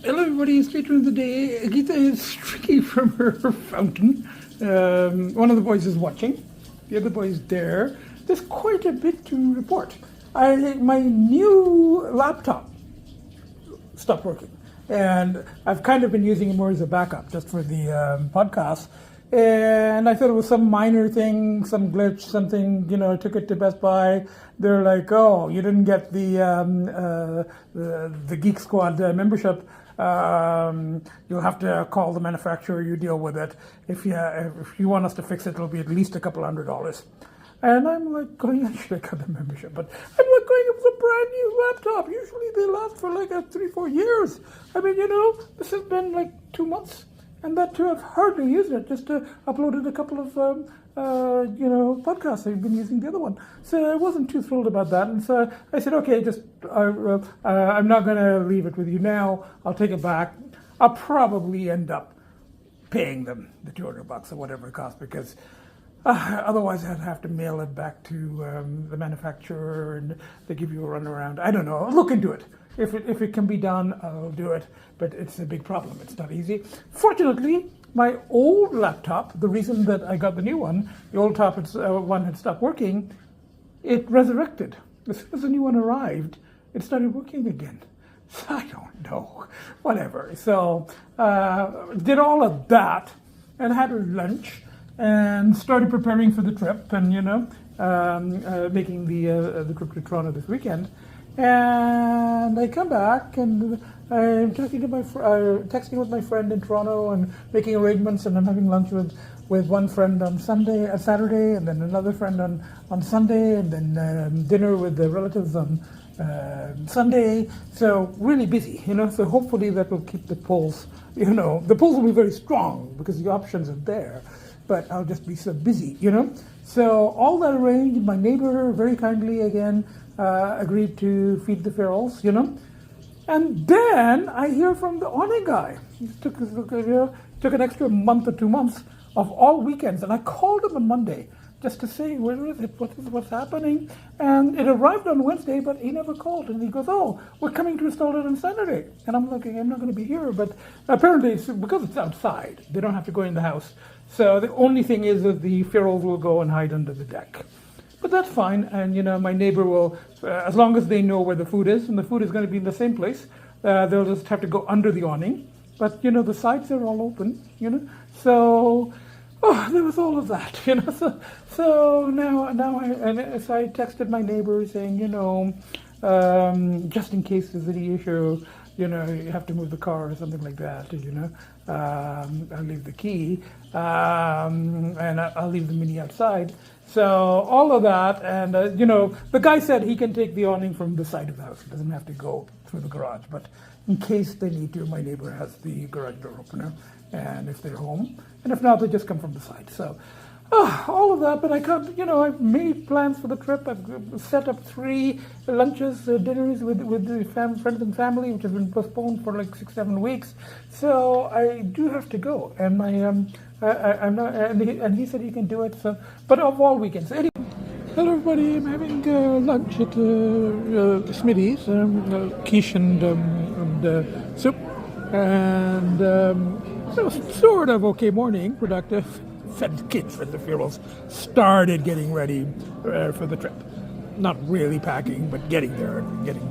Hello everybody, it's later in the day. Agita is drinking from her fountain. One of the boys is watching. The other boy is there. There's quite a bit to report. My new laptop stopped working. And I've kind of been using it more as a backup just for the podcast. And I thought it was some minor thing, some glitch, something, I took it to Best Buy. They're like, oh, you didn't get the Geek Squad membership. You'll have to call the manufacturer, you deal with it. If you want us to fix it, it'll be at least a couple $100. And I'm like going, I should have got the membership, but I'm like going, it was a brand new laptop. Usually they last for like 3-4 years. I mean, this has been like 2 months. And that too, I've hardly used it, just uploaded a couple of, podcasts. I've been using the other one. So I wasn't too thrilled about that. And so I said, okay, I'm not going to leave it with you now. I'll take it back. I'll probably end up paying them the $200 or whatever it costs, because otherwise I'd have to mail it back to the manufacturer and they give you a runaround. I don't know. I'll look into it. If it can be done, I'll do it. But it's a big problem. It's not easy. Fortunately, my old laptop, the reason that I got the new one, the old one had stopped working, it resurrected. As soon as the new one arrived, it started working again. So I don't know. Whatever. So did all of that and had lunch and started preparing for the trip and, making the trip to Toronto this weekend. And I come back and I'm texting with my friend in Toronto and making arrangements, and I'm having lunch with one friend on Saturday, and then another friend on Sunday, and then dinner with the relatives on Sunday. So really busy, so hopefully that will keep the pulse, the pulse will be very strong because the options are there, but I'll just be so busy, So all that arranged, my neighbor very kindly again agreed to feed the ferals, And then I hear from the awning guy. He took an extra month or 2 months of all weekends, and I called him on Monday just to say, where is it? What's happening? And it arrived on Wednesday, but he never called. And he goes, oh, we're coming to install it on Saturday. And I'm looking, I'm not going to be here. But apparently, because it's outside, they don't have to go in the house. So the only thing is that the ferals will go and hide under the deck. But that's fine, and my neighbor will, as long as they know where the food is, and the food is going to be in the same place, they'll just have to go under the awning. But the sides are all open, So, there was all of that, So now I texted my neighbor saying, just in case there's any issue, you have to move the car or something like that, I'll leave the key, and I'll leave the Mini outside. So all of that, and the guy said he can take the awning from the side of the house. He doesn't have to go through the garage. But in case they need to, my neighbor has the garage door opener, and if they're home, and if not, they just come from the side. So all of that, but I can't, I've made plans for the trip. I've set up 3 lunches, dinners with the friends and family, which have been postponed for like 6-7 weeks. So I do have to go, and I'm not, and he said he can do it. So, but of all weekends, anyway. Hello everybody, I'm having lunch at Smitty's, quiche and soup, and it was sort of okay morning, productive. Fed the kids, fed the ferals, started getting ready for the trip. Not really packing, but getting there and getting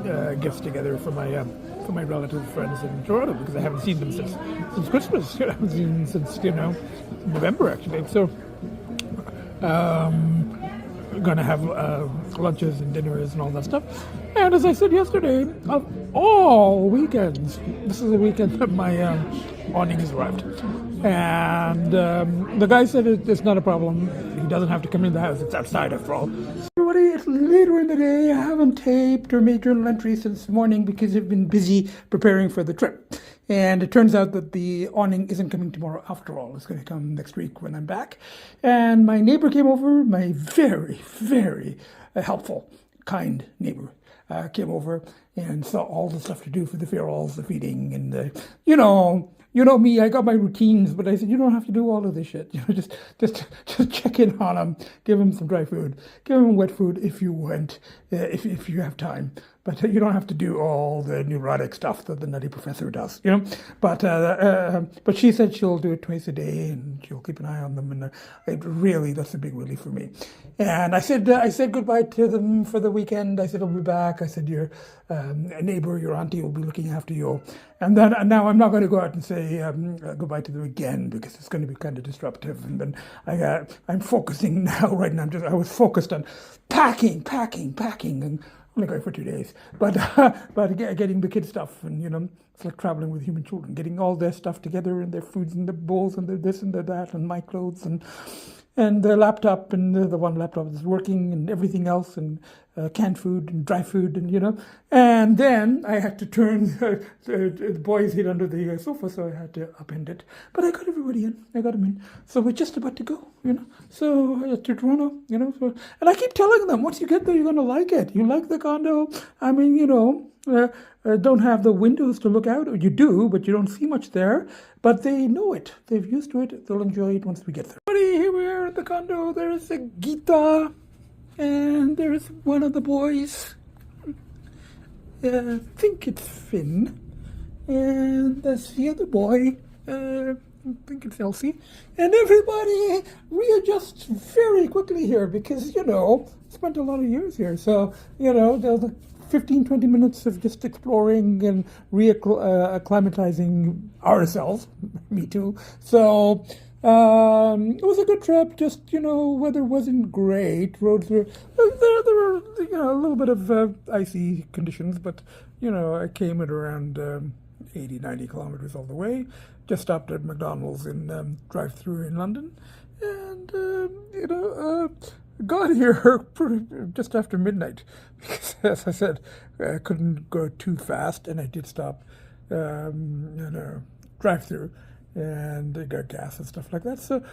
the gifts together for my relative friends in Toronto, because I haven't seen them since Christmas. I haven't seen them since November actually. So going to have lunches and dinners and all that stuff. And as I said yesterday, of all weekends, this is the weekend that my awning has arrived. And the guy said it's not a problem. He doesn't have to come in the house. It's outside after all. Everybody, it's later in the day. I haven't taped or made journal entries since morning because I've been busy preparing for the trip. And it turns out that the awning isn't coming tomorrow after all. It's going to come next week when I'm back. And my neighbor came over, my very, very helpful, kind neighbor came over, and saw all the stuff to do for the ferals, the feeding, and you know me, I got my routines, but I said, you don't have to do all of this shit. Just check in on them, give them some dry food, give them wet food if you want, if you have time. But you don't have to do all the neurotic stuff that the nutty professor does, But she said she'll do it twice a day, and she'll keep an eye on them, and that's a big relief for me. And I said goodbye to them for the weekend. I said I'll be back. I said your neighbor, your auntie, will be looking after you. And now I'm not going to go out and say goodbye to them again, because it's going to be kind of disruptive. And then I'm focusing now. Right now, I was focused on packing, and only going for 2 days, but getting the kids stuff, and it's like traveling with human children, getting all their stuff together, and their foods and their bowls and their this and their that, and my clothes and the laptop, and the one laptop is working, and everything else, and canned food and dry food, and then I had to turn the boys hid under the sofa, so I had to upend it. But I got everybody in. I got them in. So we're just about to go, So to Toronto, and I keep telling them, once you get there, you're going to like it. You like the condo. I mean, don't have the windows to look out. Or you do, but you don't see much there. But they know it. They've used to it. They'll enjoy it once we get there. Buddy, here we are at the condo. There's Agita. And there's one of the boys. I think it's Finn. And there's the other boy. I think it's Lcee. And everybody readjusts very quickly here because, spent a lot of years here. So, the 15, 20 minutes of just exploring and acclimatizing ourselves. Me too. So it was a good trip. Just, weather wasn't great. Roads were, there were, a little bit of icy conditions, but, I came at around 80, 90 kilometers all the way. Just stopped at McDonald's in drive-through in London. And, got here just after midnight because, as I said, I couldn't go too fast, and I did stop drive-through and got gas and stuff like that. So,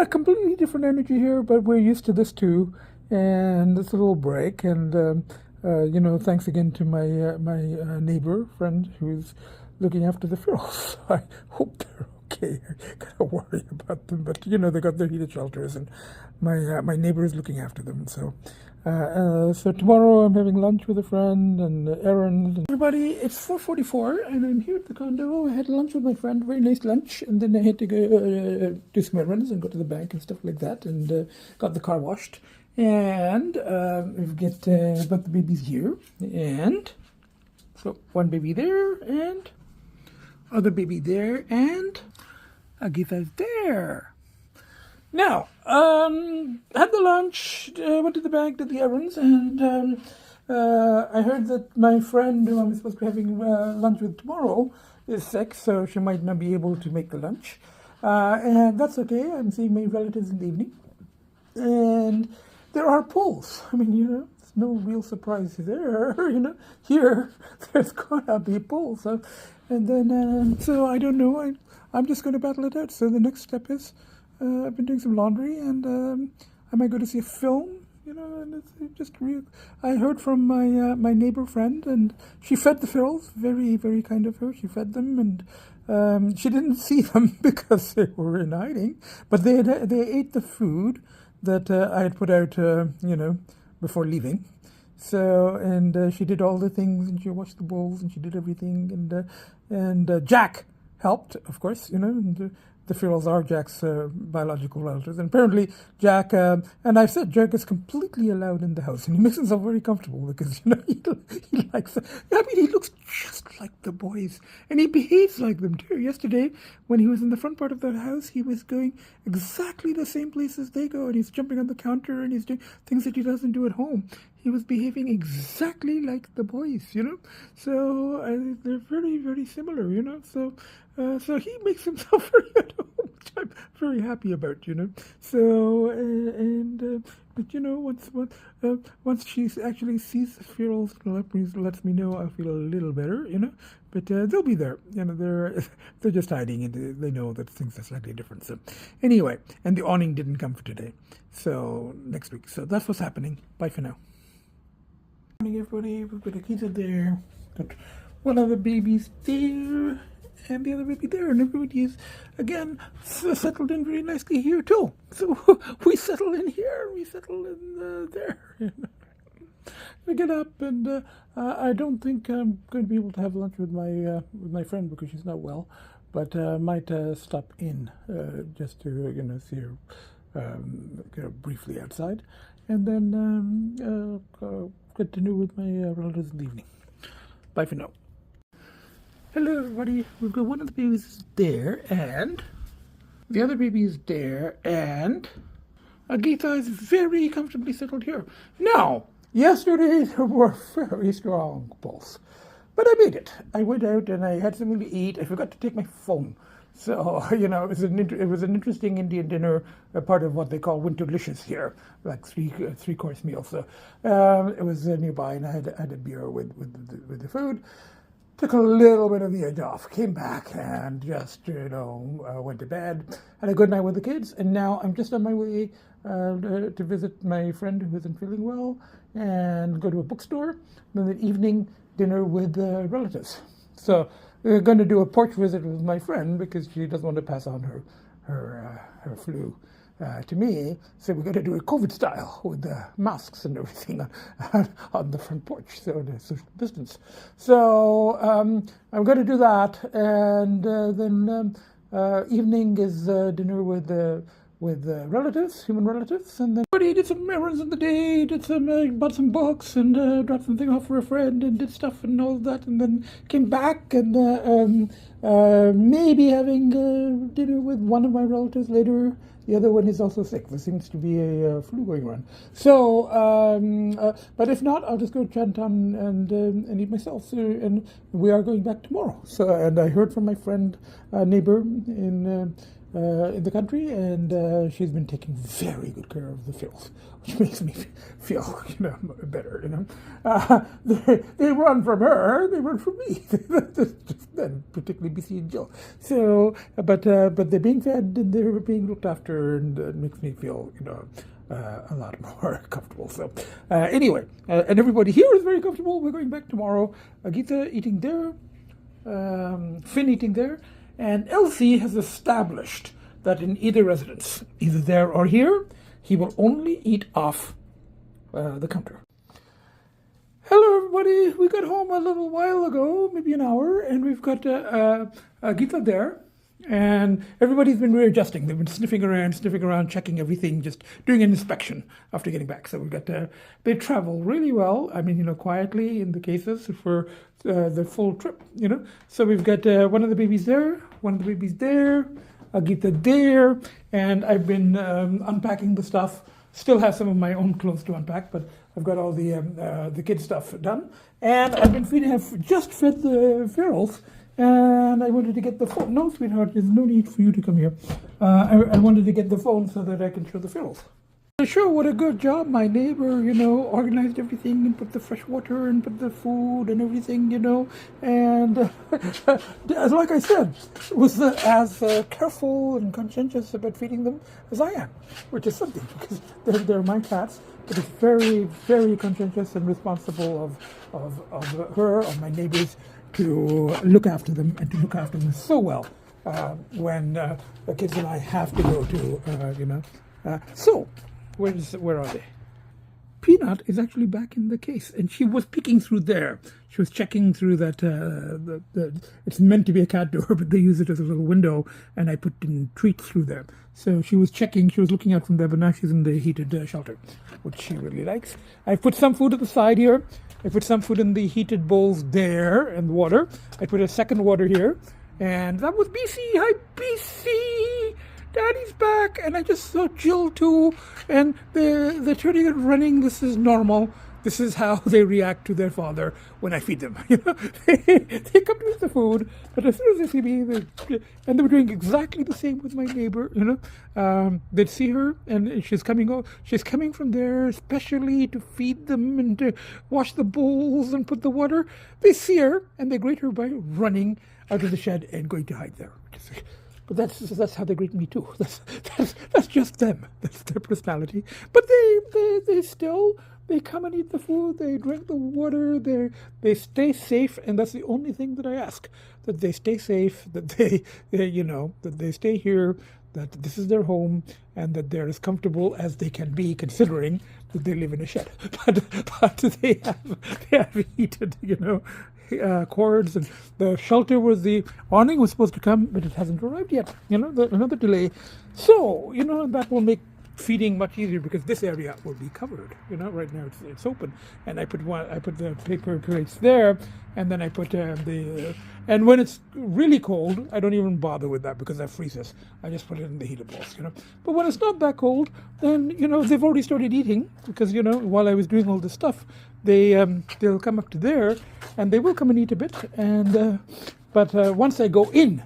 completely different energy here, but we're used to this too, and it's a little break. And thanks again to my neighbor friend who's looking after the ferals. I hope they're okay. I kind of worry about them, but they got their heated shelters, and my neighbor is looking after them. So tomorrow I'm having lunch with a friend and errands. Everybody, it's 4:44, and I'm here at the condo. I had lunch with my friend, very nice lunch, and then I had to go do some errands and go to the bank and stuff like that, and got the car washed. And we've got the babies here, and so one baby there, and other baby there, and Agita's there. Now, had the lunch, went to the bank, did the errands, and I heard that my friend who I'm supposed to be having lunch with tomorrow is sick, so she might not be able to make the lunch. And that's okay. I'm seeing my relatives in the evening. And there are polls. I mean, there's no real surprise there. Here, there's gonna be polls. And then, so I don't know. I'm just going to battle it out. So the next step is, I've been doing some laundry, and I might go to see a film, and it's just real. I heard from my neighbor friend, and she fed the ferals, very, very kind of her. She fed them, and she didn't see them because they were in hiding, but they ate the food that I had put out, before leaving. So, and she did all the things, and she washed the bowls, and she did everything, and Jack helped, of course, and the ferals are Jack's biological relatives. And apparently Jack, and I've said Jack is completely allowed in the house, and he makes himself very comfortable because, he likes, he looks just like the boys, and he behaves like them too. Yesterday, when he was in the front part of the house, he was going exactly the same places they go, and he's jumping on the counter, and he's doing things that he doesn't do at home. He was behaving exactly like the boys, So they're very, very similar, So he makes himself very at home, which I'm very happy about, So but once she actually sees the ferals, lets me know, I feel a little better, But they'll be there, they're just hiding, and they know that things are slightly different. So anyway, and the awning didn't come for today, so next week. So that's what's happening. Bye for now. Morning, everybody. We've got Agita there. Got one of the babies there, and the other baby there, and everybody is again settled in very nicely here too. So we settle in here, we settle in there. We get up, and I don't think I'm going to be able to have lunch with my friend because she's not well, but might stop in just to see her briefly outside, and then continue with my relatives in the evening. Bye for now. Hello, everybody. We've got one of the babies there, and the other baby is there, and Agita is very comfortably settled here. Now, yesterday there were very strong pulse, but I made it. I went out and I had something to eat. I forgot to take my phone. So, it was an interesting Indian dinner, part of what they call winterlicious here, like three-course meal. So it was nearby, and I had a beer with the food. Took a little bit of the edge off, came back, and just, went to bed. Had a good night with the kids, and now I'm just on my way to visit my friend who isn't feeling well, and go to a bookstore, and then the evening dinner with relatives. So we're going to do a porch visit with my friend because she doesn't want to pass on her flu to me. So we're going to do it COVID style with masks and everything on the front porch, so the social distance. So I'm going to do that, and then evening is dinner with relatives, human relatives, and then everybody did some errands in the day, bought some books, and dropped something off for a friend, and did stuff and all of that, and then came back, and maybe having dinner with one of my relatives later. The other one is also sick. There seems to be a flu going around. So, but if not, I'll just go to Chinatown and eat myself. So, and we are going back tomorrow. So, and I heard from my friend, neighbor in the country, and she's been taking very good care of the filth, which makes me feel, better. They run from her, they run from me, and particularly Bcee and Jill. So, but they're being fed and they're being looked after, and it makes me feel, a lot more comfortable. So, anyway, and everybody here is very comfortable. We're going back tomorrow. Agita eating there, Finn eating there. And Lcee has established that in either residence, either there or here, he will only eat off the counter. Hello, everybody. We got home a little while ago, maybe an hour, and we've got Agita there. And everybody's been readjusting. They've been sniffing around, checking everything, just doing an inspection after getting back. So we've got, they travel really well. I mean, quietly in the cases for the full trip, So we've got one of the babies there, one of the babies there, Agita there, and I've been unpacking the stuff. Still have some of my own clothes to unpack, but I've got all the kids' stuff done. And I've just fed the ferals. And I wanted to get the phone. No, sweetheart, there's no need for you to come here. I wanted to get the phone so that I can show the ferals. Sure, what a good job. My neighbor, organized everything and put the fresh water and put the food and everything, And like I said, was as careful and conscientious about feeding them as I am, which is something because they're my cats. But it's very, very conscientious and responsible of my neighbors to look after them and to look after them so well when the kids and I have to go to, So, where are they? Peanut is actually back in the case, and she was peeking through there. She was checking through that, it's meant to be a cat door, but they use it as a little window, and I put in treats through there. So she was looking out from there, but now she's in the heated shelter, which she really likes. I put some food at the side here. I put some food in the heated bowls there and water. I put a second water here. And that was Bcee. Hi, Bcee. Daddy's back. And I just saw Jill too. And they're turning and running. This is normal. This is how they react to their father when I feed them. They come to eat the food, but as soon as they see me, and they were doing exactly the same with my neighbor. They'd see her, and she's coming from there, especially to feed them and to wash the bowls and put the water. They see her, and they greet her by running out of the shed and going to hide there. But that's how they greet me too. That's just them. That's their personality. But they still They come and eat the food. They drink the water. They stay safe, and that's the only thing that I ask: that they stay safe, that that they stay here, that this is their home, and that they're as comfortable as they can be, considering that they live in a shed. But they have heated, cords, and the shelter the awning was supposed to come, but it hasn't arrived yet. Another delay. So that will make feeding much easier, because this area will be covered. Right now it's open, and I put the paper plates there, and then I put and when it's really cold, I don't even bother with that, because that freezes. I just put it in the heater balls. But when it's not that cold, then they've already started eating, because while I was doing all this stuff, they'll come up to there, and they will come and eat a bit, and but once I go in,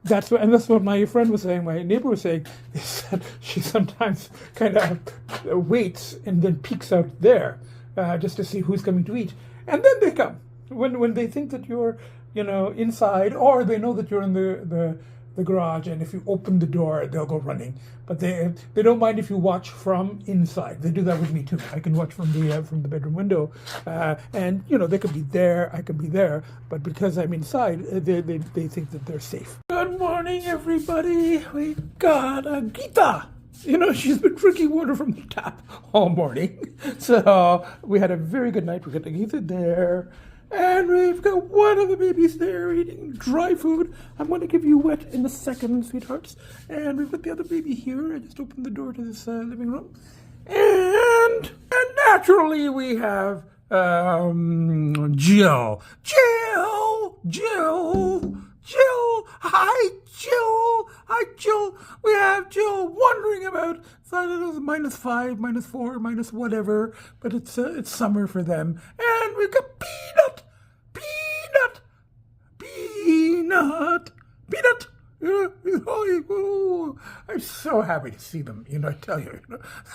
that's what my friend was saying, my neighbor was saying, is that she sometimes kind of waits and then peeks out there just to see who's coming to eat. And then they come. When they think that you're, inside, or they know that you're in the garage, and if you open the door, they'll go running. But they don't mind if you watch from inside. They do that with me too. I can watch from the bedroom window, and they could be there, I could be there, but because I'm inside, they think that they're safe. Good morning, everybody. We got Agita. She's been drinking water from the tap all morning. So we had a very good night. We got Agita there. And we've got one of the babies there eating dry food. I'm going to give you wet in a second, sweethearts. And we've got the other baby here. I just opened the door to this living room. And naturally we have Jill. Jill. Hi, Jill. We have Jill wandering about. So I don't know, -5, -4, minus whatever, but it's summer for them. And we've got Peanut. I'm so happy to see them. I tell you,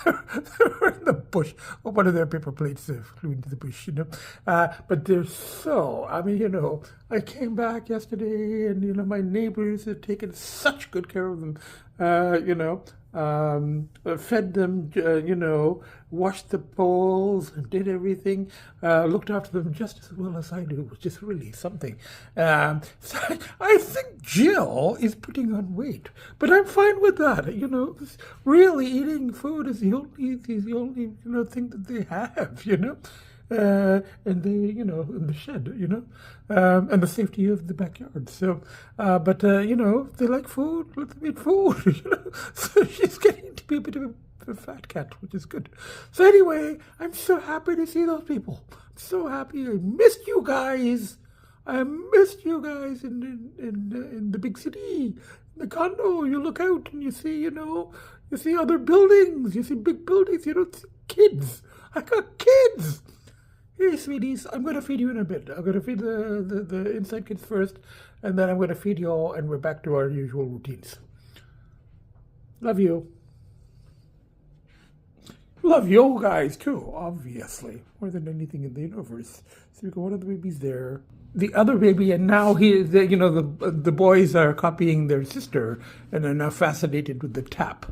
they're in the bush. One of their paper plates flew into the bush. But they're so. I came back yesterday, and my neighbors have taken such good care of them. Fed them, washed the bowls, and did everything, looked after them just as well as I do, which is really something. So I think Jill is putting on weight, but I'm fine with that. Really eating food is the only thing that they have, and they, in the shed, and the safety of the backyard. So, but they like food, let them eat food, So she's getting to be a bit of a fat cat, which is good. So anyway, I'm so happy to see those people. I'm so happy. I missed you guys. in the big city, in the condo. You look out and you see, you see other buildings. You see big buildings. You don't see kids. I got kids. Hey, sweeties, I'm going to feed you in a bit. I'm going to feed the inside kids first, and then I'm going to feed you all, and we're back to our usual routines. Love you. Love you guys, too, obviously, more than anything in the universe. So we got one of the babies there. The other baby, and now the boys are copying their sister and are now fascinated with the tap.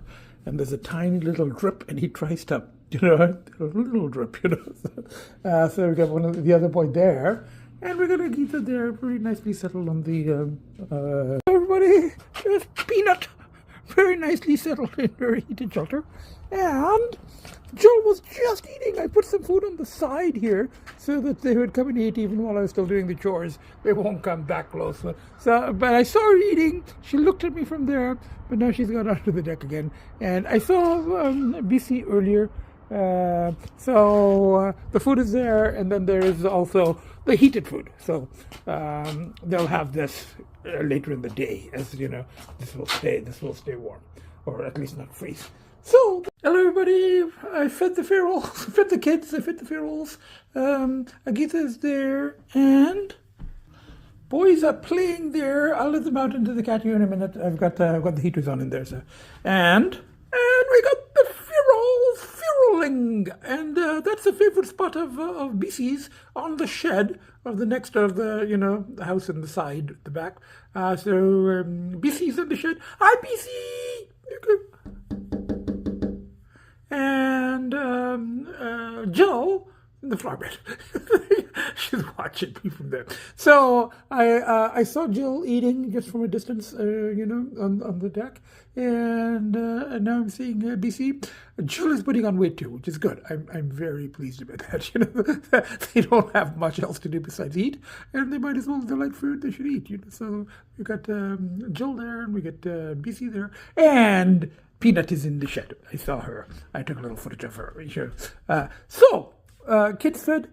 And there's a tiny little drip, and he tries to, a little drip, So we got one of the other boy there, and we're gonna get it there, very nicely settled on the. Everybody, there's Peanut, very nicely settled in her heated shelter, and Jill was just eating. I put some food on the side here so that they would come and eat even while I was still doing the chores. They won't come that close. So, but I saw her eating. She looked at me from there, but now she's gone onto the deck again. And I saw Bcee earlier. So the food is there, and then there is also the heated food. So they'll have this later in the day, as this will stay warm, or at least not freeze. So, hello everybody, I fed the ferals, fed the kids, I fed the ferals, Agita is there, and boys are playing there. I'll let them out into the catio in a minute. I've got the heaters on in there, so, and we got the feraling, and that's a favorite spot of Bcee's, on the shed of the next of the, the house on the side, the back. So Bcee's in the shed. Hi, Bcee! And and Jill in the flower bed. She's watching me from there. So I saw Jill eating just from a distance, on the deck, and now I'm seeing Bcee. Jill is putting on weight too, which is good. I'm very pleased about that. They don't have much else to do besides eat, and they might as well, they like food, they should eat. So we got Jill there, and we got Bcee there, and Peanut is in the shed. I saw her. I took a little footage of her. Sure. Kids fed,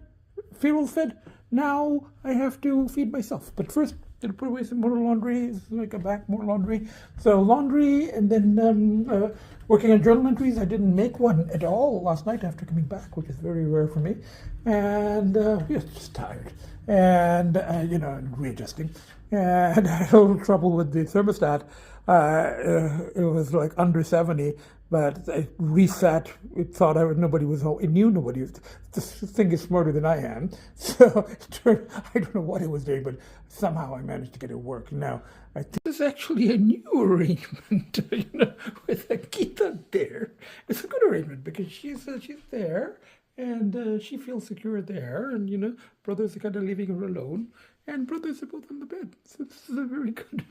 Feral fed. Now I have to feed myself. But first, gonna put away some more laundry. So I come back, more laundry. So laundry, and then working on journal entries. I didn't make one at all last night after coming back, which is very rare for me. And just tired. And readjusting. And I had a little trouble with the thermostat. It was like under 70, but I reset. It thought nobody was home. It knew nobody was. This thing is smarter than I am. So I don't know what it was doing, but somehow I managed to get it working. Now, I think this is actually a new arrangement, with Agita there. It's a good arrangement because she's there, and she feels secure there, and brothers are kind of leaving her alone. And brothers are both on the bed. So this is a very good,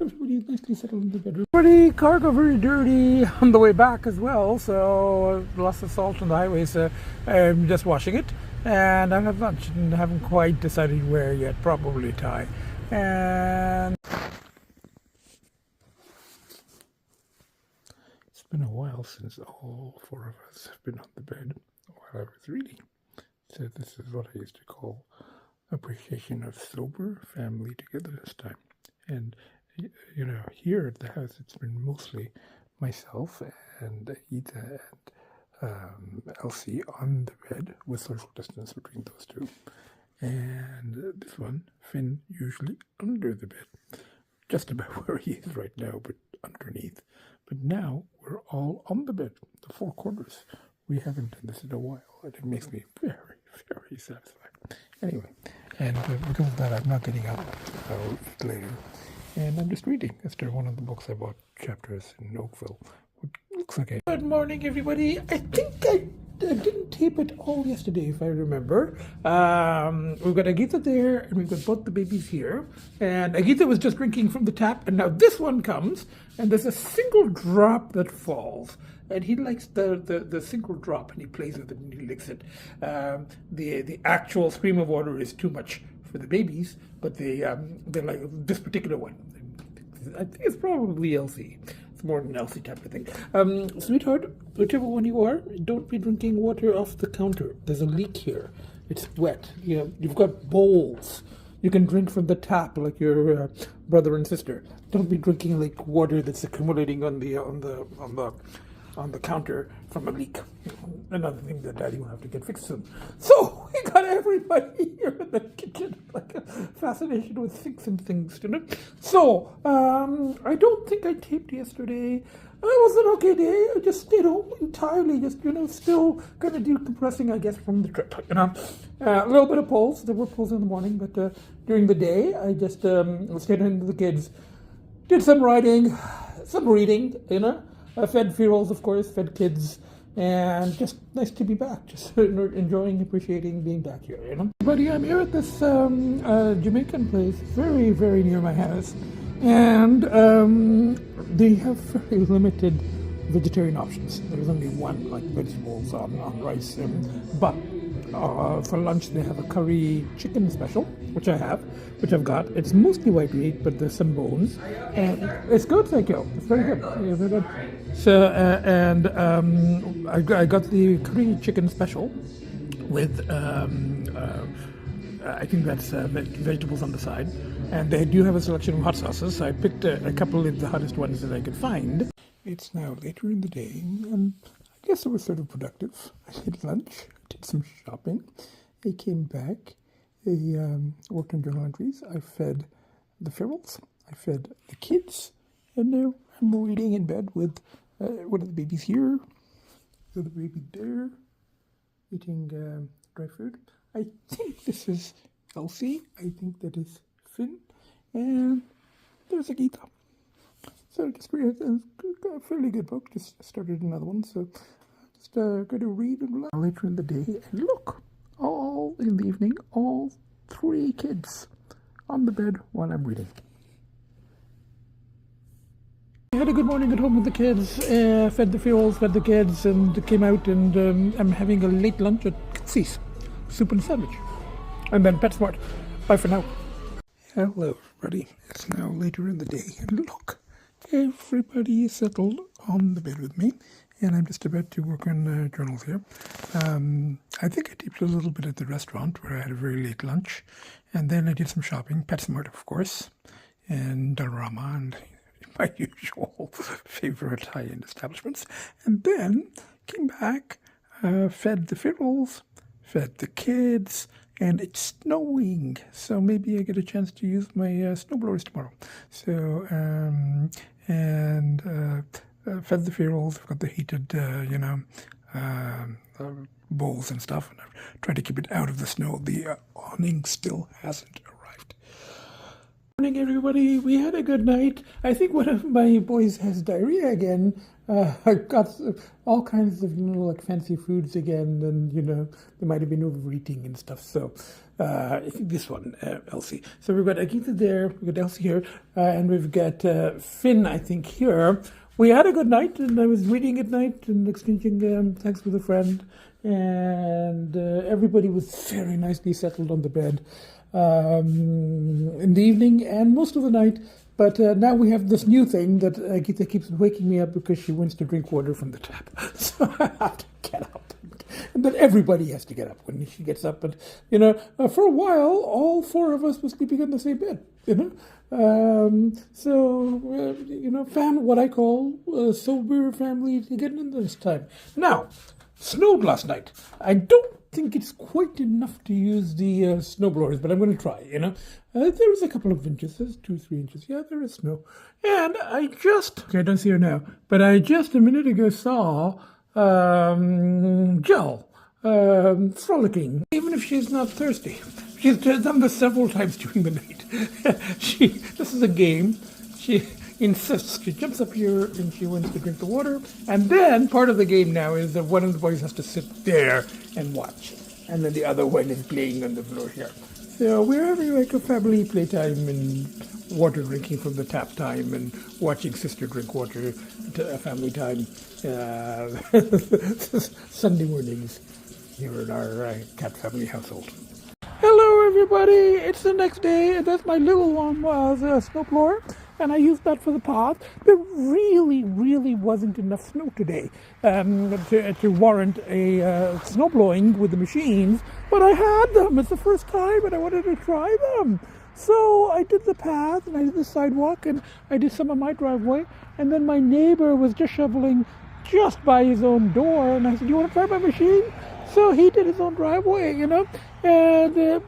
everybody is nicely settled in the bedroom. Pretty cargo, very dirty on the way back as well. So lots of salt on the highway. So I'm just washing it. And I have lunch and I haven't quite decided where yet. Probably Thai. And it's been a while since all four of us have been on the bed while I was reading. So this is what I used to call appreciation of sober family togetherness time. And here at the house it's been mostly myself and Agita and Lcee on the bed with social distance between those two, and this one, Finn, usually under the bed, just about where he is right now, but underneath. But now we're all on the bed, the four corners. We haven't done this in a while, and it makes me very, very satisfied. Anyway, and because of that, I'm not getting up. I'll eat later. And I'm just reading. It's one of the books I bought, chapters in Oakville. It looks okay. Good morning, everybody. I think I didn't tape it all yesterday, if I remember. We've got Agita there, and we've got both the babies here. And Agita was just drinking from the tap, and now this one comes, and there's a single drop that falls. And he likes the single drop, and he plays with it and he licks it. The actual stream of water is too much for the babies, but they like this particular one. I think it's probably Lcee. It's more than Lcee type of thing. Sweetheart, whichever one you are, don't be drinking water off the counter. There's a leak here. It's wet. You've got bowls. You can drink from the tap like your brother and sister. Don't be drinking like water that's accumulating on the counter from a leak. Another thing that Daddy will have to get fixed soon. So we got everybody here in the kitchen, like a fascination with sinks and things, So I don't think I taped yesterday. It was an okay day. I just stayed home entirely, just still kind of decompressing, I guess, from the trip. A little bit of polls. There were polls in the morning, but during the day, I just stayed in with the kids, did some writing, some reading, fed ferals, of course, fed kids, and just nice to be back. Just enjoying, appreciating being back here, Buddy, I'm here at this Jamaican place, very, very near my house, and they have very limited vegetarian options. There's only one, like vegetables on rice, but for lunch they have a curry chicken special, which I've got. It's mostly white meat, but there's some bones, and it's good. Thank you. It's very good. Yeah, very good. So I got the curry chicken special with I think that's vegetables on the side, and they do have a selection of hot sauces. So I picked a couple of the hottest ones that I could find. It's now later in the day, and I guess it was sort of productive. I did lunch, did some shopping. I came back. I worked on journal entries. I fed the ferals. I fed the kids. And now I'm reading in bed with one of the babies here. The other baby there. Eating dry food. I think this is Lcee. I think that is Finn. And there's Agita. So just read a fairly good book. Just started another one. So just going to read and relax later in the day. And look, all in the evening, all 3 kids on the bed while I'm reading. I had a good morning at home with the kids, fed the fuels, fed the kids, and came out, and I'm having a late lunch at Lcee's, soup and sandwich, and then PetSmart. Bye for now. Hello everybody, it's now later in the day, and look, everybody is settled on the bed with me, and I'm just about to work on journals here. I think I tipped a little bit at the restaurant where I had a very late lunch, and then I did some shopping, PetSmart of course, and Dollarama, and my usual favorite high-end establishments, and then came back, fed the fiddles, fed the kids, and it's snowing, so maybe I get a chance to use my snowblowers tomorrow. So, fed the fiddles, I've got the heated, bowls and stuff, and I've tried to keep it out of the snow. The awning still hasn't arrived. Morning everybody, we had a good night. I think one of my boys has diarrhea again. I got all kinds of like fancy foods again, and they might have been overeating and stuff. So I think this one, Lcee. So we've got Agita there, we've got Lcee here, and we've got Finn, I think, here. We had a good night, and I was reading at night and exchanging thanks with a friend, and everybody was very nicely settled on the bed in the evening and most of the night. But now we have this new thing that Agita keeps waking me up because she wants to drink water from the tap. So I have to get up. And then everybody has to get up when she gets up. And, for a while, all 4 of us were sleeping in the same bed, what I call a sober family getting in this time. Now, snowed last night. I don't think it's quite enough to use the snowblowers, but I'm going to try, there was a couple of inches, there's 2-3 inches. Yeah, there is snow. And I don't see her now, but I just a minute ago saw Jill frolicking, even if she's not thirsty. She's done this several times during the night. This is a game. She insists. She jumps up here and she wants to drink the water. And then part of the game now is that one of the boys has to sit there and watch. And then the other one is playing on the floor here. So we're having like a family playtime and water drinking from the tap time and watching sister drink water, family time, Sunday mornings here in our cat family household. Hello everybody, it's the next day, and that's my little one snowblower, and I used that for the path. There really wasn't enough snow today to warrant a snow blowing with the machines, but I had them. It's the first time and I wanted to try them. So I did the path and I did the sidewalk and I did some of my driveway, and then my neighbor was just shoveling just by his own door, and I said, "You want to try my machine?" So he did his own driveway, and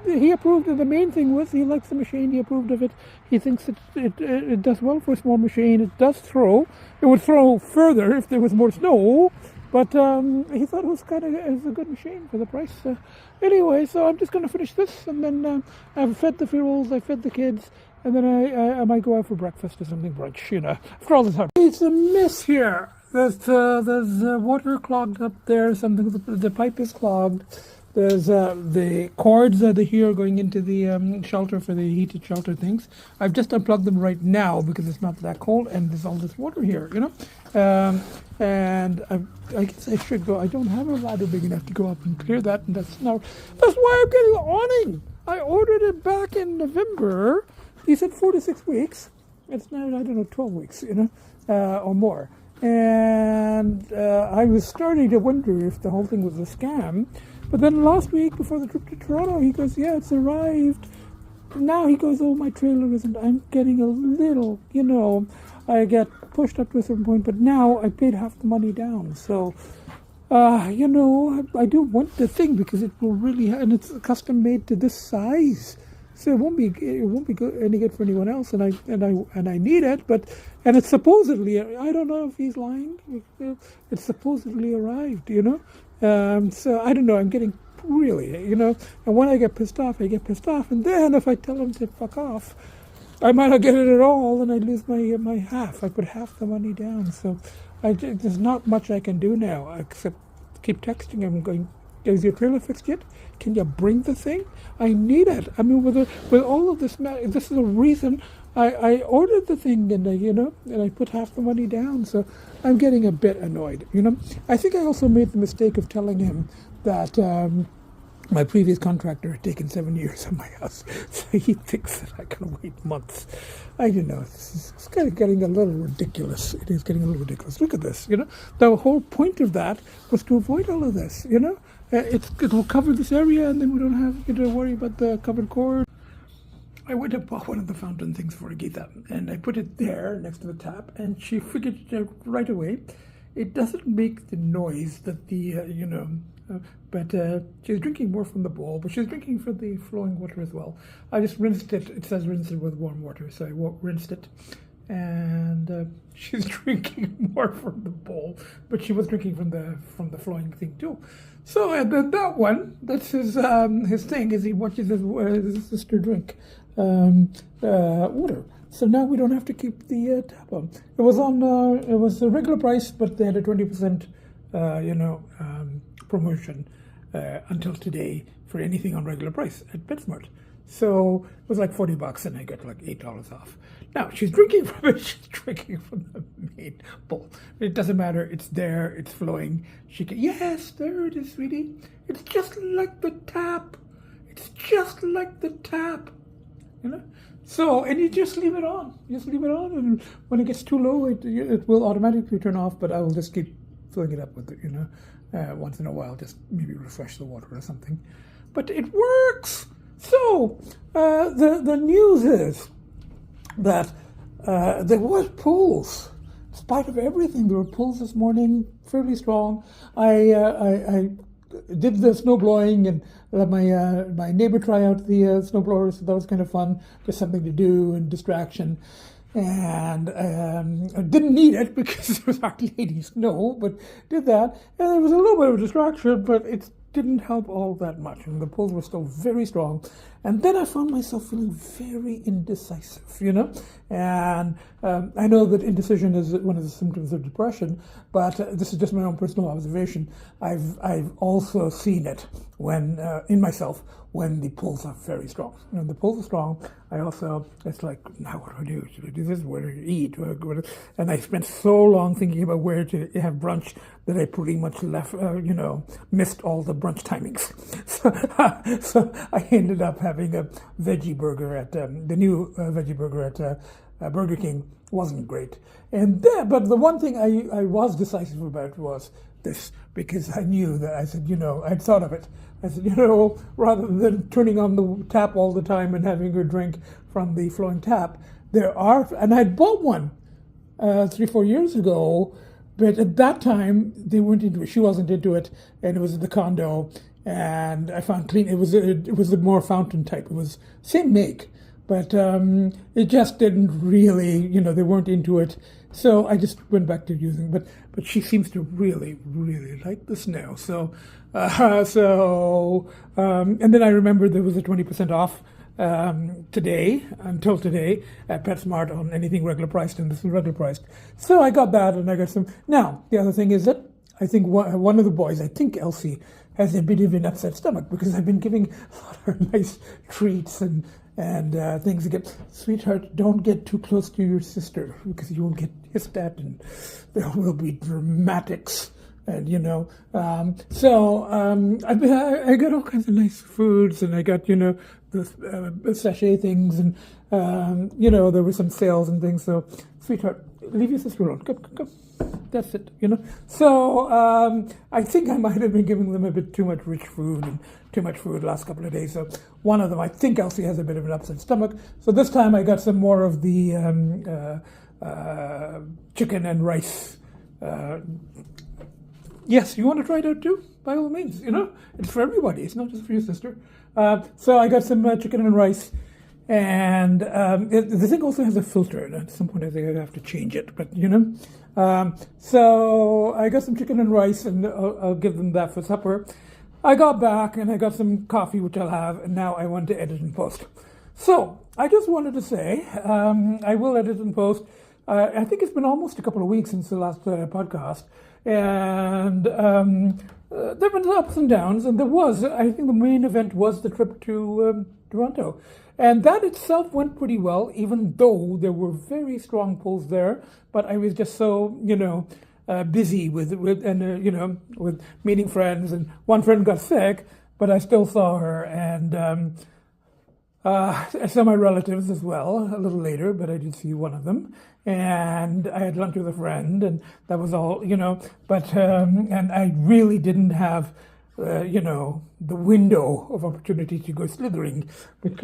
he approved. And the main thing was he likes the machine. He approved of it. He thinks it does well for a small machine. It does throw. It would throw further if there was more snow, but he thought it was a good machine for the price. Anyway, so I'm just going to finish this, and then I've fed the funerals, I fed the kids, and then I might go out for breakfast or something, brunch, after all this time. It's a mess here. There's water clogged up there. The pipe is clogged. There's the cords that are here going into the shelter for the heated shelter things. I've just unplugged them right now because it's not that cold, and there's all this water here, and I guess I should go. I don't have a ladder big enough to go up and clear that, and that's why I'm getting the awning. I ordered it back in November. He said 4 to 6 weeks. It's now, 12 weeks, or more. And I was starting to wonder if the whole thing was a scam. But then last week, before the trip to Toronto, he goes, "Yeah, it's arrived." Now he goes, "Oh, my trailer isn't." I'm getting a little, I get pushed up to a certain point, but now I paid half the money down. So, I do want the thing because it will really, and it's custom made to this size. So it won't be any good for anyone else, and I need it, and it's supposedly, I don't know if he's lying. It's supposedly arrived, So I don't know. I'm getting really, and when I get pissed off, and then if I tell him to fuck off, I might not get it at all, and I lose my half. I put half the money down, so there's not much I can do now except keep texting him going, is your trailer fixed yet? Can you bring the thing? I need it. I mean, with all of this, this is the reason I ordered the thing, and I put half the money down. So I'm getting a bit annoyed. I think I also made the mistake of telling him that my previous contractor had taken 7 years on my house, so he thinks that I can wait months. I don't know. It's kind of getting a little ridiculous. It is getting a little ridiculous. Look at this. The whole point of that was to avoid all of this. It will cover this area, and then we don't have to worry about the covered cord. I went and bought one of the fountain things for Agita, and I put it there next to the tap, and she figured it out right away. It doesn't make the noise that but she's drinking more from the bowl, but she's drinking from the flowing water as well. I just rinsed it. It says rinse it with warm water, so I rinsed it. And she's drinking more from the bowl, but she was drinking from the flowing thing too. So that one, that's his thing, is he watches his sister drink water. So now we don't have to keep the tap on. It was a regular price, but they had a 20% promotion until today for anything on regular price at PetSmart. So it was like $40, and I got like $8 off. Now she's drinking from it. She's drinking from the main bowl. It doesn't matter. It's there. It's flowing. Yes, there it is, sweetie. It's just like the tap. It's just like the tap. So, and you just leave it on. Just leave it on, and when it gets too low, it will automatically turn off. But I will just keep filling it up with it. Once in a while, just maybe refresh the water or something. But it works. So the news is that there was pulls. In spite of everything, there were pulls this morning, fairly strong. I did the snow blowing and let my neighbor try out the snowblowers. So that was kind of fun, just something to do and distraction. And I didn't need it because there was hardly any snow, but did that. And there was a little bit of a distraction, but it didn't help all that much. And the pulls were still very strong. And then I found myself feeling very indecisive, And I know that indecision is one of the symptoms of depression, but this is just my own personal observation. I've also seen it in myself when the pulls are very strong. When the pulls are strong, it's like, now what do I do? Should I do this? Where do I eat? And I spent so long thinking about where to have brunch that I pretty much missed all the brunch timings. So I ended up having a veggie burger at the new veggie burger at Burger King. Wasn't great. But the one thing I was decisive about was this, because I knew that I'd thought of it. I said, rather than turning on the tap all the time and having her drink from the flowing tap, and I'd bought one 3-4 years ago, but at that time they weren't into it. She wasn't into it, and it was at the condo, and I found clean. It was a more fountain type. It was same make, but it just didn't really, they weren't into it. So I just went back to using, but she seems to really, really like this now. So, and then I remembered there was a 20% off until today at PetSmart on anything regular priced, and this is regular priced. So I got that, and I got some. Now, the other thing is that I think one of the boys, I think Lcee, has a bit of an upset stomach because I've been giving a lot of nice treats and things again. Sweetheart, don't get too close to your sister because you will get hissed at and there will be dramatics. And, I got all kinds of nice foods, and I got, the sachet things, and, there were some sales and things. So, sweetheart, leave your sister alone. Come. That's it, So I think I might have been giving them a bit too much rich food and too much food last couple of days. So one of them, I think Lcee has a bit of an upset stomach. So this time I got some more of the chicken and rice. Yes, you want to try it out too? By all means, it's for everybody. It's not just for your sister. So I got some chicken and rice. And the thing also has a filter, and at some point I think I have to change it, but so I got some chicken and rice, and I'll give them that for supper. I got back, and I got some coffee, which I'll have, and now I want to edit and post. So I just wanted to say, I will edit and post. I think it's been almost a couple of weeks since the last podcast, and there were ups and downs. And I think the main event was the trip to Toronto. And that itself went pretty well, even though there were very strong pulls there. But I was just so, busy with meeting friends. And one friend got sick, but I still saw her. And I saw my relatives as well a little later, but I did see one of them. And I had lunch with a friend, and that was all, But and I really didn't have the window of opportunity to go slithering. But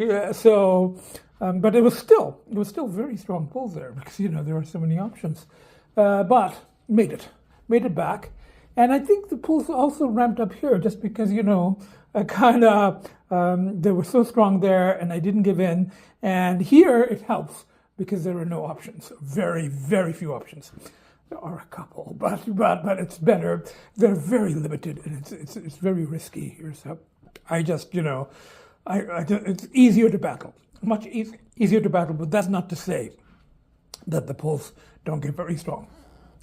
it was still very strong pulls there because, there are so many options. But made it back. And I think the pulls also ramped up here just because, I kind of, they were so strong there and I didn't give in. And here it helps because there are no options, very, very few options. There are a couple, but it's better. They're very limited, and it's very risky here. So I just it's easier to battle, much easier to battle. But that's not to say that the pulls don't get very strong,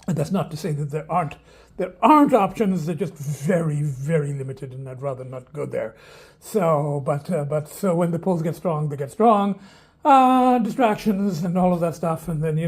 and that's not to say that there aren't options. They're just very, very limited, and I'd rather not go there. So, so when the pulls get strong, they get strong. Distractions and all of that stuff, and then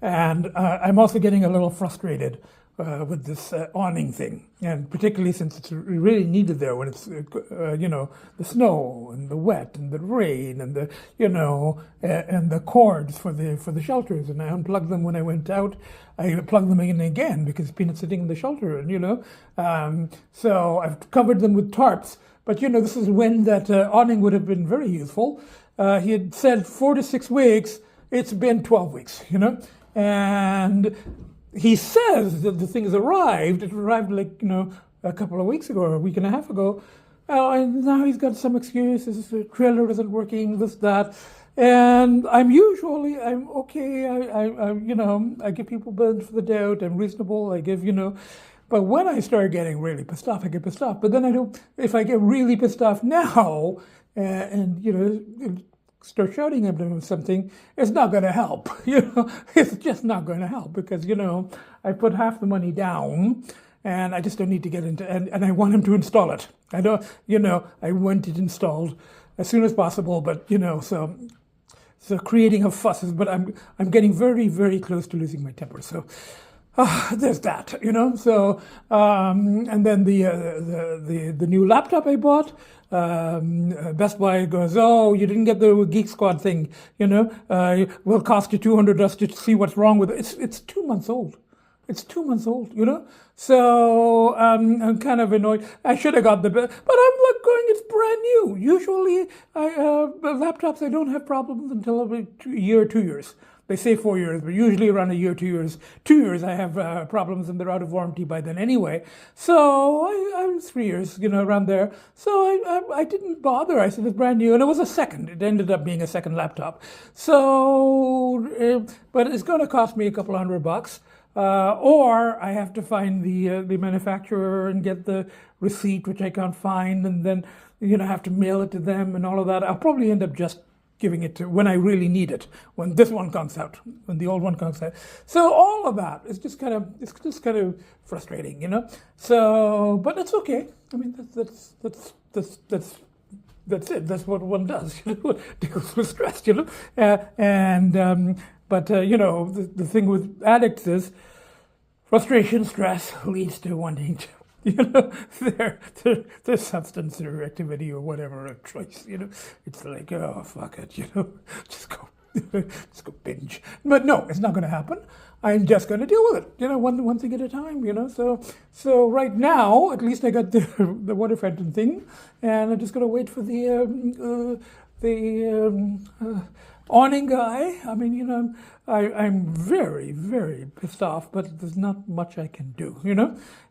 and I'm also getting a little frustrated with this awning thing, and particularly since it's really needed there when it's the snow and the wet and the rain and the and the cords for the shelters, and I unplugged them when I went out. I plugged them in again because Peanut's sitting in the shelter, and so I've covered them with tarps. But this is when that awning would have been very useful. He had said 4 to 6 weeks. It's been 12 weeks, and he says that the thing's arrived. It arrived a couple of weeks ago, or a week and a half ago. And now he's got some excuses. The trailer isn't working, this, that. And I'm okay. I give people benefit for the doubt. I'm reasonable. I give, But when I start getting really pissed off, I get pissed off. But then if I get really pissed off now, and start shouting at them or something, it's not going to help. It's just not going to help because I put half the money down, and I just don't need to get into and I want him to install it. I don't, I want it installed as soon as possible. But so creating a fuss. But I'm getting very, very close to losing my temper. So. There's that, So, and then the new laptop I bought. Best Buy goes, oh, you didn't get the Geek Squad thing, will cost you $200 just to see what's wrong with it. It's 2 months old. It's 2 months old, So I'm kind of annoyed. I should have got but I'm going. It's brand new. Usually, laptops I don't have problems until a year, 2 years. They say 4 years, but usually around a year, 2 years. 2 years, I have problems, and they're out of warranty by then anyway. So I was 3 years, around there. So I didn't bother. I said it's brand new, and it was a second. It ended up being a second laptop. So, but it's going to cost me a couple $100. Or I have to find the manufacturer and get the receipt, which I can't find, and then have to mail it to them and all of that. I'll probably end up just giving it to when I really need it, when this one comes out, when the old one comes out. So all of that is just kind of frustrating, So, but it's okay. I mean, that's it. That's what one does, deals with stress, But the thing with addicts is frustration, stress leads to wanting to. Their substance or activity or whatever a choice, It's like, oh, fuck it, just go binge. But no, it's not going to happen. I'm just going to deal with it, one thing at a time, So right now, at least I got the water fountain thing, and I'm just going to wait for the awning guy. I mean, I'm very, very pissed off, but there's not much I can do,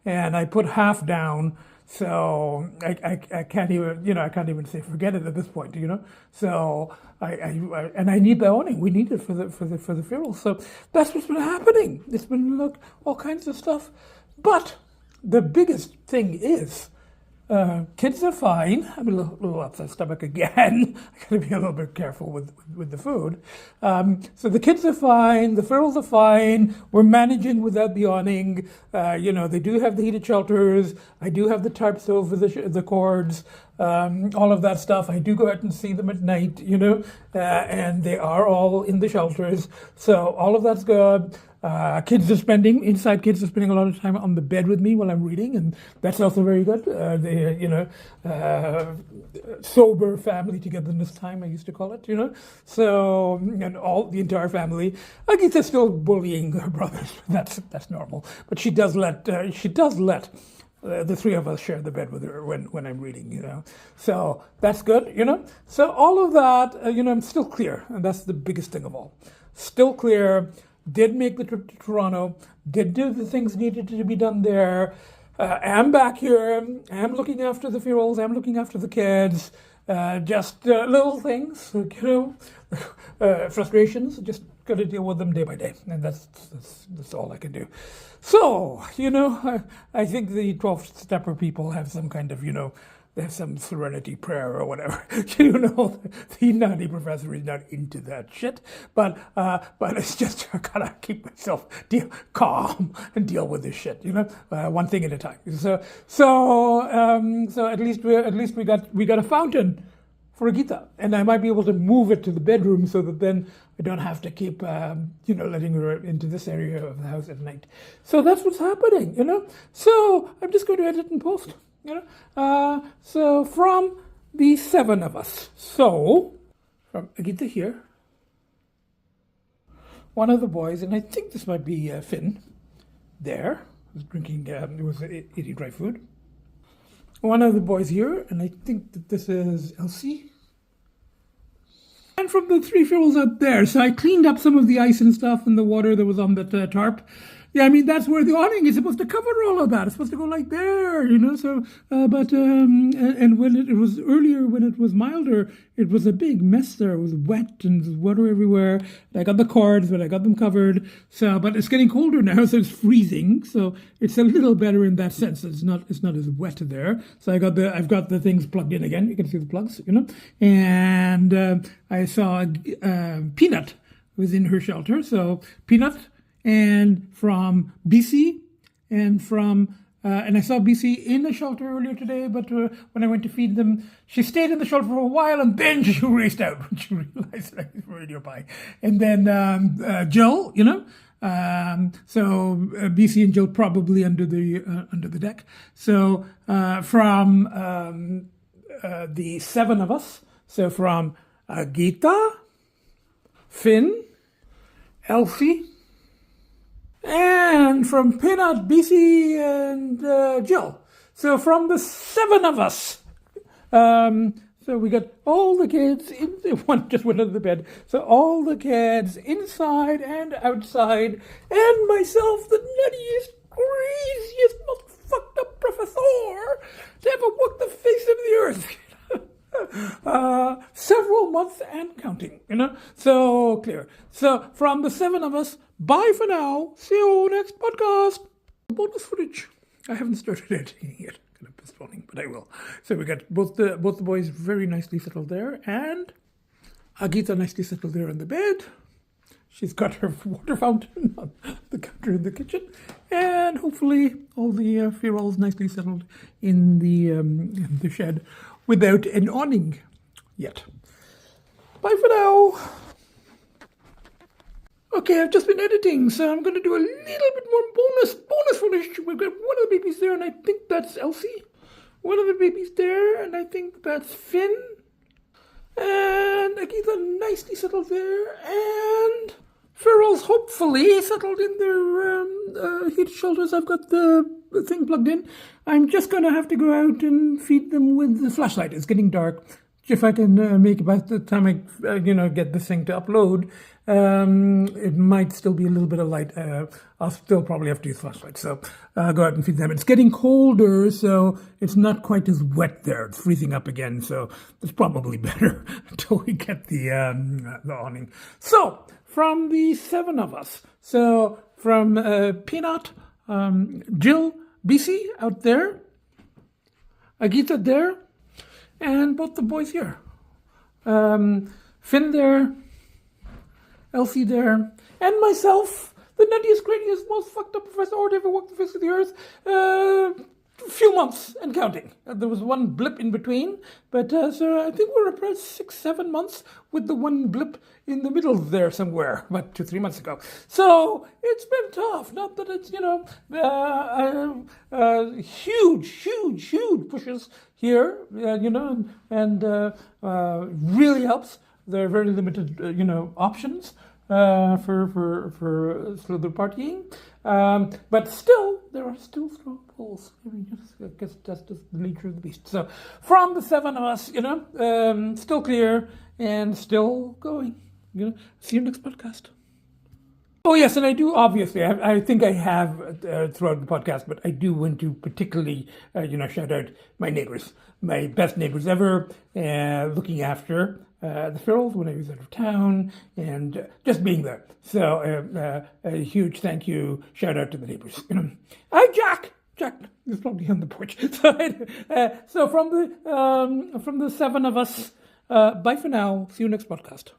And I put half down, so I can't even say forget it at this point, So I need the awning. We need it for the funeral. So that's what's been happening. It's been all kinds of stuff, but the biggest thing is Kids are fine. I'm a little upset stomach again. I got to be a little bit careful with the food. So the kids are fine. The ferals are fine. We're managing without the awning. They do have the heated shelters. I do have the tarps over the cords. All of that stuff. I do go out and see them at night, and they are all in the shelters. So all of that's good. Kids are spending a lot of time on the bed with me while I'm reading, and that's also very good. Sober family togetherness time, I used to call it, So, and the entire family. Agita's still bullying her brothers. That's normal. But she does let the three of us share the bed with her when I'm reading, So that's good, So all of that, I'm still clear, and that's the biggest thing of all. Still clear. Did make the trip to Toronto, did do the things needed to be done there. Am back here, am looking after the ferals, am looking after the kids, just little things, frustrations, just got to deal with them day by day. And that's all I can do. So, I think the 12-stepper people have some kind of, they have some serenity prayer or whatever. The naughty professor is not into that shit. But it's just I gotta keep myself calm and deal with this shit. One thing at a time. So at least we got a fountain for Agita, and I might be able to move it to the bedroom so that then I don't have to keep letting her into this area of the house at night. So that's what's happening. So I'm just going to edit and post. So from the 7 of us. So from Agita here, one of the boys, and I think this might be Finn, there, was drinking, eating dry food. One of the boys here, and I think that this is Lcee. And from the 3 ferals out there, so I cleaned up some of the ice and stuff and the water that was on the tarp. Yeah, I mean, that's where the awning is supposed to cover all of that. It's supposed to go like there, so, and when it was earlier, when it was milder, it was a big mess there. It was wet and there was water everywhere. And I got the cords, but I got them covered. So, but it's getting colder now, so it's freezing. So it's a little better in that sense. It's not as wet there. So I've got the things plugged in again. You can see the plugs, And I saw Peanut was in her shelter. So Peanut, and from Bcee, and I saw Bcee in the shelter earlier today, but when I went to feed them, she stayed in the shelter for a while, and then she raced out when she realized I was radio by. And then Jill, so Bcee and Jill probably under the deck. So from the 7 of us, so from Agita, Finn, Lcee, and from Peanut, Bcee, and Jill. So from the 7 of us. So we got all the kids, one just went under the bed. So all the kids inside and outside, and myself, the nuttiest, craziest, most fucked up professor to ever walk the face of the earth. Several months and counting, so clear. So from the 7 of us, bye for now. See you next podcast. Bonus footage. I haven't started editing yet. Kind of postponing, but I will. So we got both the boys very nicely settled there, and Agita nicely settled there in the bed. She's got her water fountain on the counter in the kitchen, and hopefully all the ferals nicely settled in the shed without an awning yet. Bye for now. Okay, I've just been editing, so I'm going to do a little bit more bonus footage. We've got one of the babies there, and I think that's Lcee. One of the babies there, and I think that's Finn. And Agita nicely settled there, and ferals hopefully settled in their heated shelters. I've got the thing plugged in. I'm just going to have to go out and feed them with the flashlight. It's getting dark. If I can make it by the time I, get this thing to upload, it might still be a little bit of light. I'll still probably have to use flashlight. So go out and feed them. It's getting colder, so it's not quite as wet there. It's freezing up again, so it's probably better until we get the awning. So from the 7 of us, so from Peanut, Jill, Bcee out there, Agita there, and both the boys here. Finn there, Lcee there, and myself, the nuttiest, craziest, most fucked up professor who ever walked the face of the earth. Few months and counting. There was one blip in between, but so I think we're about 6-7 months with the one blip in the middle there somewhere, about 2-3 months ago. So it's been tough. Not that it's, huge pushes here, and really helps. There are very limited, options for slither partying. But still, there are still strong pulls. I guess that's just the nature of the beast. So, from the 7 of us, still clear and still going. See you next podcast. Oh yes, and I do obviously. I think I have throughout the podcast, but I do want to particularly, shout out my neighbors, my best neighbors ever, looking after the Firrells when I was out of town, and just being there. So a huge thank you, shout out to the neighbors. Hi, Jack. Jack is probably on the porch. So from the 7 of us, bye for now. See you next podcast.